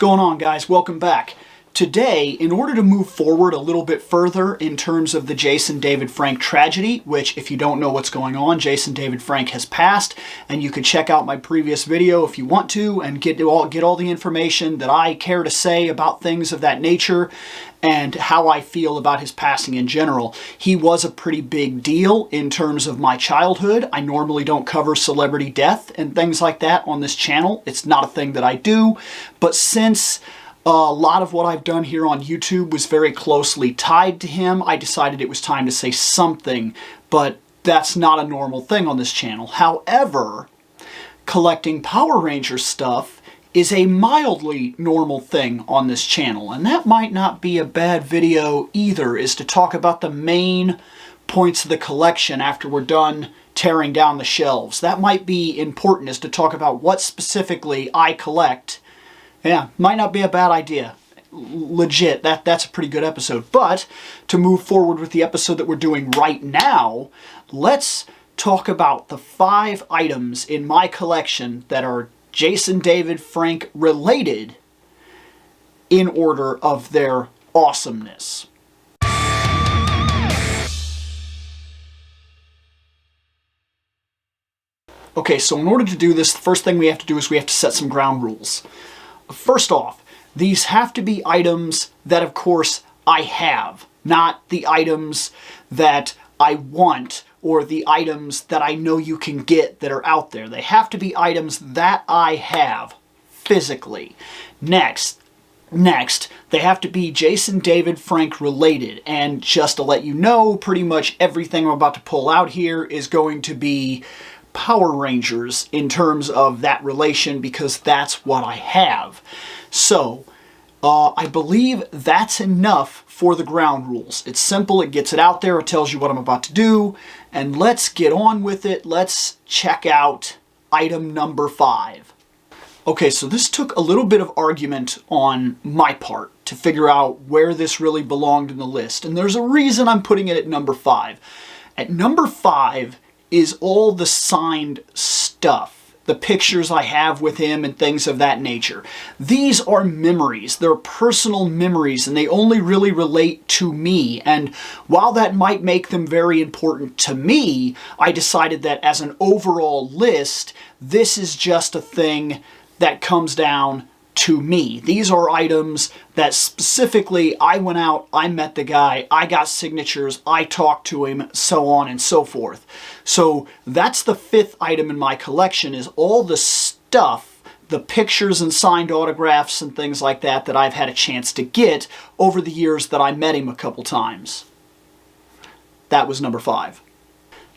going on, guys? Welcome back. Today, in order to move forward a little bit further in terms of the Jason David Frank tragedy, which if you don't know what's going on, Jason David Frank has passed, and you can check out my previous video if you want to and get all the information that I care to say about things of that nature and how I feel about his passing in general. He was a pretty big deal in terms of my childhood. I normally don't cover celebrity death and things like that on this channel. It's not a thing that I do, but since a lot of what I've done here on YouTube was very closely tied to him, I decided it was time to say something, but that's not a normal thing on this channel. However, collecting Power Rangers stuff is a mildly normal thing on this channel, and that might not be a bad video either, is to talk about the main points of the collection after we're done tearing down the shelves. That might be important, is to talk about what specifically I collect. Yeah, might not be a bad idea. Legit, that's a pretty good episode. But to move forward with the episode that we're doing right now, let's talk about the 5 items in my collection that are Jason David Frank related in order of their awesomeness. Okay, so in order to do this, the first thing we have to do is we have to set some ground rules. First off, these have to be items that, of course, I have, not the items that I want or the items that I know you can get that are out there. They have to be items that I have physically. Next, they have to be Jason David Frank related. And just to let you know, pretty much everything I'm about to pull out here is going to be Power Rangers in terms of that relation, because that's what I have. So, I believe that's enough for the ground rules. It's simple, it gets it out there, it tells you what I'm about to do, and let's get on with it. Let's check out item number 5. Okay, so this took a little bit of argument on my part to figure out where this really belonged in the list, and there's a reason I'm putting it at number 5. At number 5 is all the signed stuff, the pictures I have with him and things of that nature. These are memories, they're personal memories, and they only really relate to me. And while that might make them very important to me, I decided that as an overall list, this is just a thing that comes down to me. These are items that specifically I went out, I met the guy, I got signatures, I talked to him, so on and so forth. So that's the 5th item in my collection, is all the stuff, the pictures and signed autographs and things like that that I've had a chance to get over the years that I met him a couple times. That was number 5.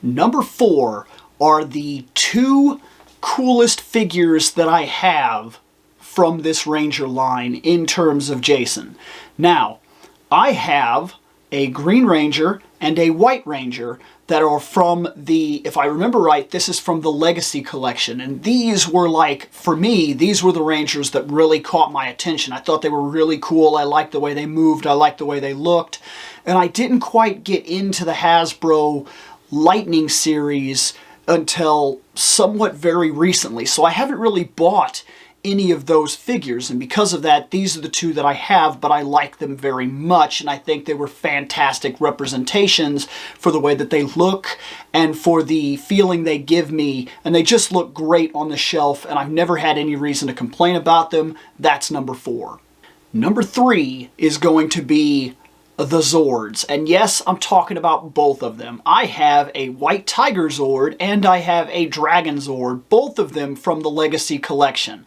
Number 4 are the 2 coolest figures that I have from this Ranger line in terms of Jason. Now, I have a Green Ranger and a White Ranger that are from the, if I remember right, this is from the Legacy collection. And these were like, for me, these were the Rangers that really caught my attention. I thought they were really cool. I liked the way they moved. I liked the way they looked. And I didn't quite get into the Hasbro Lightning series until somewhat very recently. So I haven't really bought any of those figures, and because of that, these are the 2 that I have, but I like them very much, and I think they were fantastic representations for the way that they look and for the feeling they give me, and they just look great on the shelf, and I've never had any reason to complain about them. That's number 4. Number 3 is going to be the Zords, and yes, I'm talking about both of them. I have a White Tiger Zord and I have a Dragon Zord, both of them from the Legacy collection,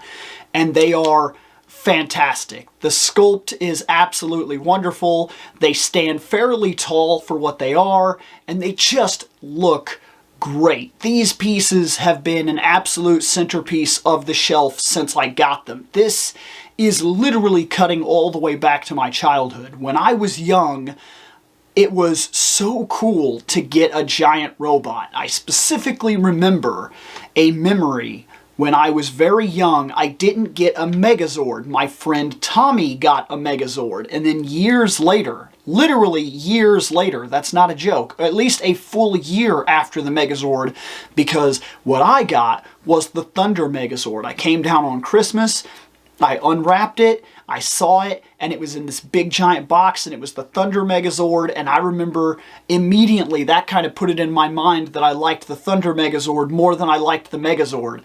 and they are fantastic. The sculpt is absolutely wonderful. They stand fairly tall for what they are, and they just look great. These pieces have been an absolute centerpiece of the shelf since I got them. This is literally cutting all the way back to my childhood. When I was young, it was so cool to get a giant robot. I specifically remember a memory when I was very young. I didn't get a Megazord. My friend Tommy got a Megazord, and then years later, literally years later, that's not a joke, at least a full year after the Megazord, because what I got was the Thunder Megazord. I came down on Christmas, I unwrapped it, I saw it, and it was in this big giant box, and it was the Thunder Megazord, and I remember immediately that kind of put it in my mind that I liked the Thunder Megazord more than I liked the Megazord.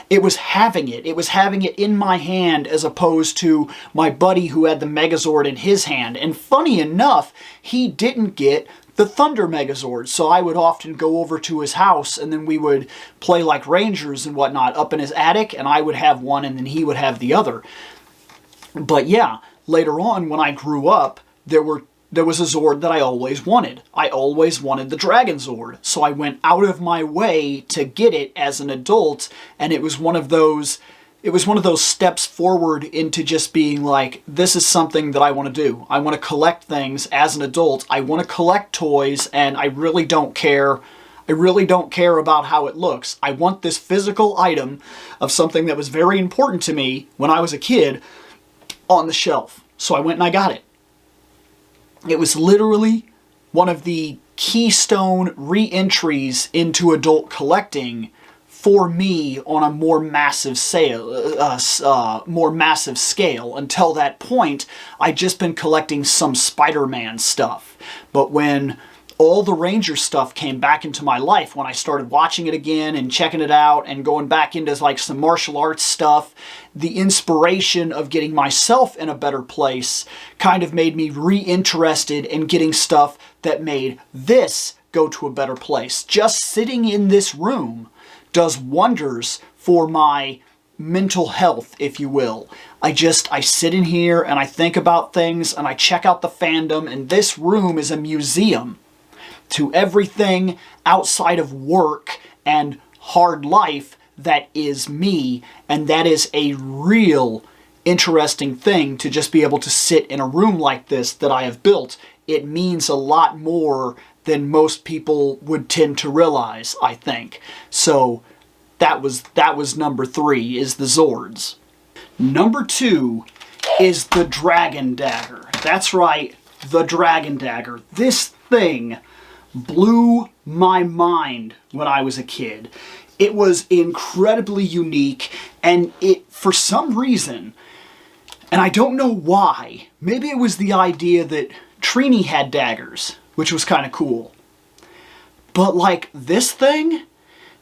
It was having it. It was having it in my hand as opposed to my buddy who had the Megazord in his hand. And funny enough, he didn't get the Thunder Megazord, so I would often go over to his house and then we would play like Rangers and whatnot up in his attic, and I would have one and then he would have the other. But yeah, later on when I grew up, there was a Zord that I always wanted. I always wanted the Dragon Zord, so I went out of my way to get it as an adult, and it was one of those steps forward into just being like, this is something that I want to do. I want to collect things as an adult. I want to collect toys, and I really don't care. I really don't care about how it looks. I want this physical item of something that was very important to me when I was a kid on the shelf. So I went and I got it. It was literally one of the keystone re-entries into adult collecting for me on a more massive scale. Until that point, I'd just been collecting some Spider-Man stuff. But when all the Ranger stuff came back into my life, when I started watching it again and checking it out and going back into like some martial arts stuff, the inspiration of getting myself in a better place kind of made me re-interested in getting stuff that made this go to a better place. Just sitting in this room does wonders for my mental health, if you will. I sit in here and I think about things and I check out the fandom, and this room is a museum to everything outside of work and hard life that is me, and that is a real interesting thing to just be able to sit in a room like this that I have built. It means a lot more than most people would tend to realize, I think. So that was number 3, is the Zords. Number 2 is the Dragon Dagger. That's right, the Dragon Dagger. This thing blew my mind when I was a kid. It was incredibly unique, and it, for some reason, and I don't know why, maybe it was the idea that Trini had daggers, which was kind of cool. But like this thing,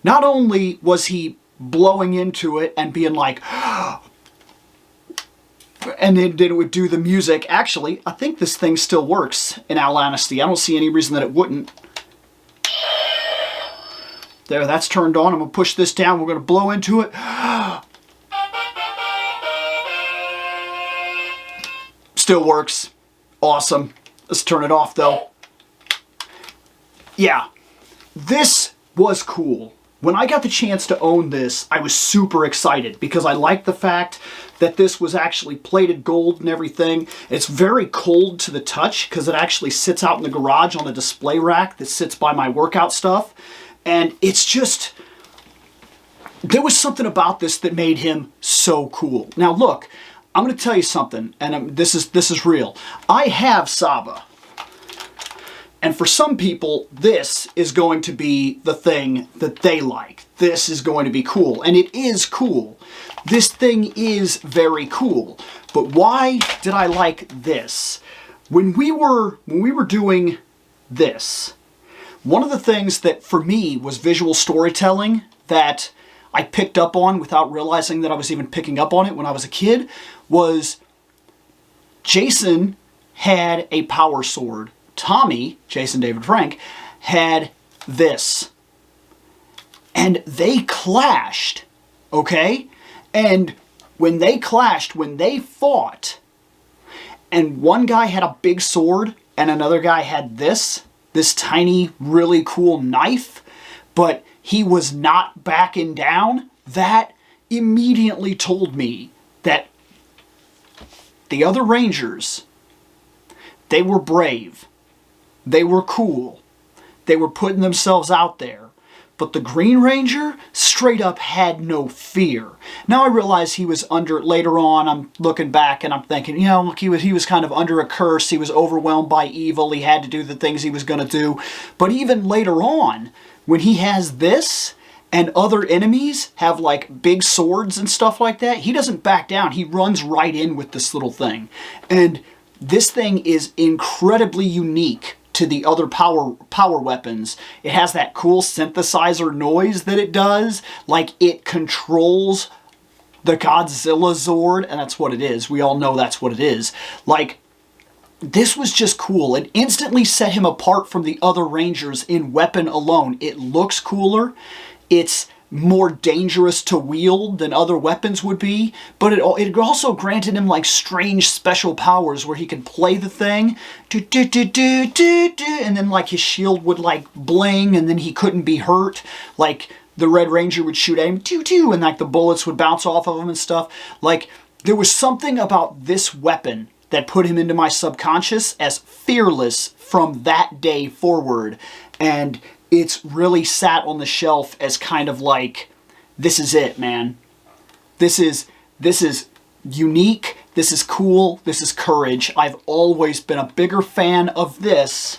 not only was he blowing into it and being like, and then it would do the music. Actually, I think this thing still works in all honesty. I don't see any reason that it wouldn't. There, that's turned on. I'm going to push this down. We're going to blow into it. Still works. Awesome. Let's turn it off though. Yeah, this was cool. When I got the chance to own this, I was super excited because I liked the fact that this was actually plated gold and everything. It's very cold to the touch because it actually sits out in the garage on a display rack that sits by my workout stuff. And it's just, there was something about this that made him so cool. Now look, I'm going to tell you something, and this is real. I have Saba. And for some people, this is going to be the thing that they like. This is going to be cool. And it is cool. This thing is very cool. But why did I like this? When we were doing this, one of the things that for me was visual storytelling that I picked up on without realizing that I was even picking up on it when I was a kid was Jason had a power sword. Tommy, Jason David Frank, had this. And they clashed, okay? And when they clashed, when they fought, and one guy had a big sword and another guy had this tiny, really cool knife, but he was not backing down, that immediately told me that the other Rangers, they were brave. They were cool. They were putting themselves out there. But the Green Ranger straight up had no fear. Now I realize he was under, later on I'm looking back and I'm thinking, you know, look, he was kind of under a curse. He was overwhelmed by evil. He had to do the things he was going to do. But even later on, when he has this and other enemies have like big swords and stuff like that, he doesn't back down. He runs right in with this little thing. And this thing is incredibly unique to the other power weapons. It has that cool synthesizer noise that it does. Like, it controls the Godzilla Zord, and that's what it is. We all know that's what it is. Like, this was just cool. It instantly set him apart from the other Rangers in weapon alone. It looks cooler. It's more dangerous to wield than other weapons would be, but it also granted him like strange special powers where he could play the thing, and then like his shield would like bling, and then he couldn't be hurt. Like, the Red Ranger would shoot at him, and like the bullets would bounce off of him and stuff. Like, there was something about this weapon that put him into my subconscious as fearless from that day forward. And it's really sat on the shelf as kind of like, this is it, man. This is unique. This is cool. This is courage. I've always been a bigger fan of this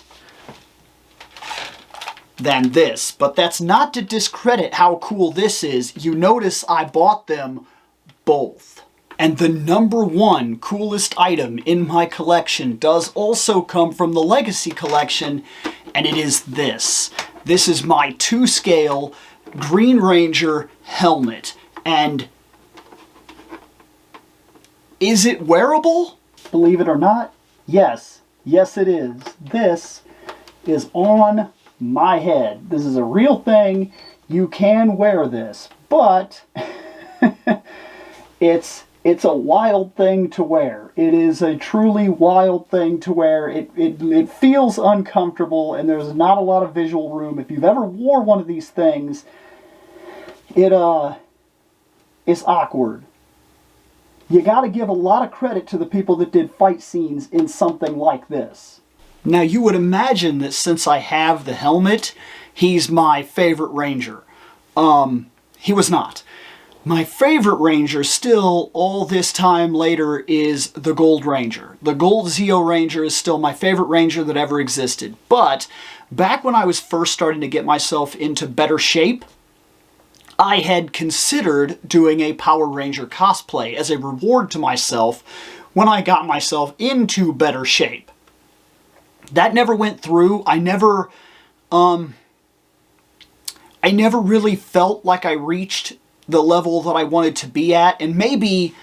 than this. But that's not to discredit how cool this is. You notice I bought them both. And the #1 coolest item in my collection does also come from the Legacy Collection, and it is this. This is my 2-scale Green Ranger helmet. And is it wearable? Believe it or not, yes. Yes, it is. This is on my head. This is a real thing. You can wear this, but it's a wild thing to wear. It is a truly wild thing to wear. It feels uncomfortable, and there's not a lot of visual room. If you've ever wore one of these things, it's awkward. You gotta give a lot of credit to the people that did fight scenes in something like this. Now, you would imagine that since I have the helmet, he's my favorite Ranger. He was not. My favorite Ranger still, all this time later, is the Gold Ranger. The Gold Zeo Ranger is still my favorite Ranger that ever existed. But back when I was first starting to get myself into better shape, I had considered doing a Power Ranger cosplay as a reward to myself when I got myself into better shape. That never went through. I never really felt like I reached the level that I wanted to be at, and maybe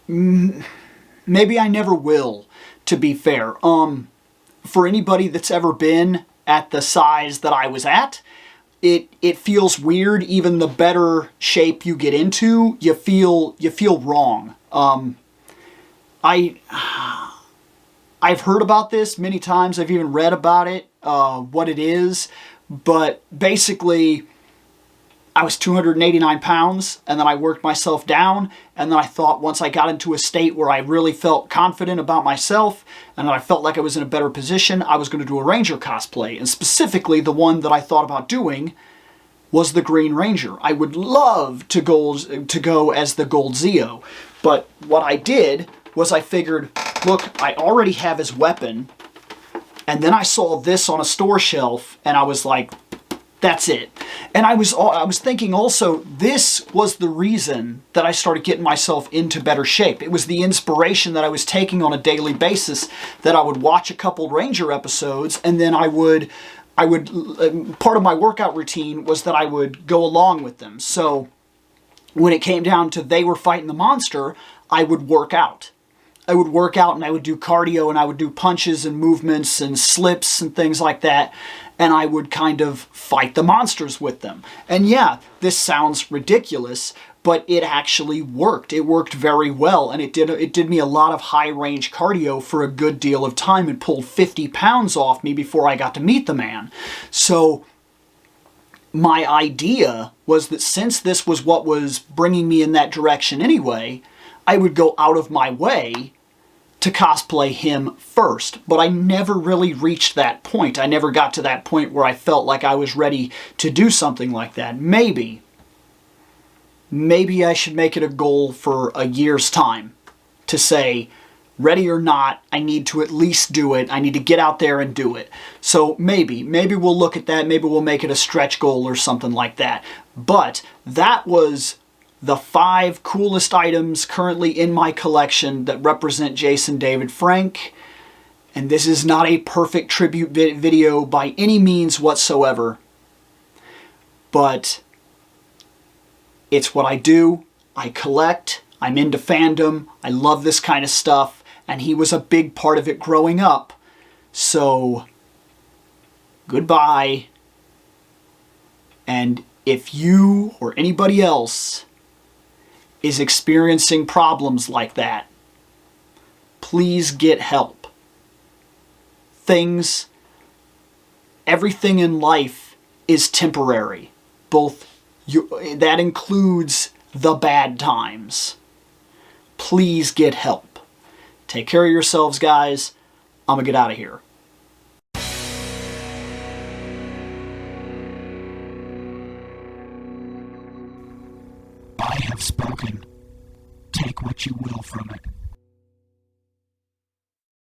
I never will, to be fair. For anybody that's ever been at the size that I was at, it feels weird. Even the better shape you get into, you feel wrong. I've heard about this many times. I've even read about it, what it is, but basically, I was 289 pounds, and then I worked myself down, and then I thought once I got into a state where I really felt confident about myself, and I felt like I was in a better position, I was going to do a Ranger cosplay. And specifically, the one that I thought about doing was the Green Ranger. I would love to go as the Gold Zeo, but what I did was I figured, look, I already have his weapon, and then I saw this on a store shelf, and I was like, that's it. And I was thinking also, this was the reason that I started getting myself into better shape. It was the inspiration that I was taking on a daily basis, that I would watch a couple Ranger episodes, and then I would part of my workout routine was that I would go along with them. So when it came down to they were fighting the monster, I would work out. I would work out and I would do cardio, and I would do punches and movements and slips and things like that. And I would kind of fight the monsters with them. And yeah, this sounds ridiculous, but it actually worked. It worked very well, and it did me a lot of high-range cardio for a good deal of time. It pulled 50 pounds off me before I got to meet the man. So my idea was that since this was what was bringing me in that direction anyway, I would go out of my way to cosplay him first. But I never really reached that point. I never got to that point where I felt like I was ready to do something like that. Maybe I should make it a goal for a year's time to say, ready or not, I need to at least do it. I need to get out there and do it. So maybe we'll look at that. Maybe we'll make it a stretch goal or something like that. But that was the 5 coolest items currently in my collection that represent Jason David Frank. And this is not a perfect tribute video by any means whatsoever. But it's what I do. I collect. I'm into fandom. I love this kind of stuff. And he was a big part of it growing up. So, goodbye. And if you or anybody else is experiencing problems like that, please get help. Everything in life is temporary. That includes the bad times. Please get help. Take care of yourselves, guys. I'm gonna get out of here. I have spoken. Take what you will from it.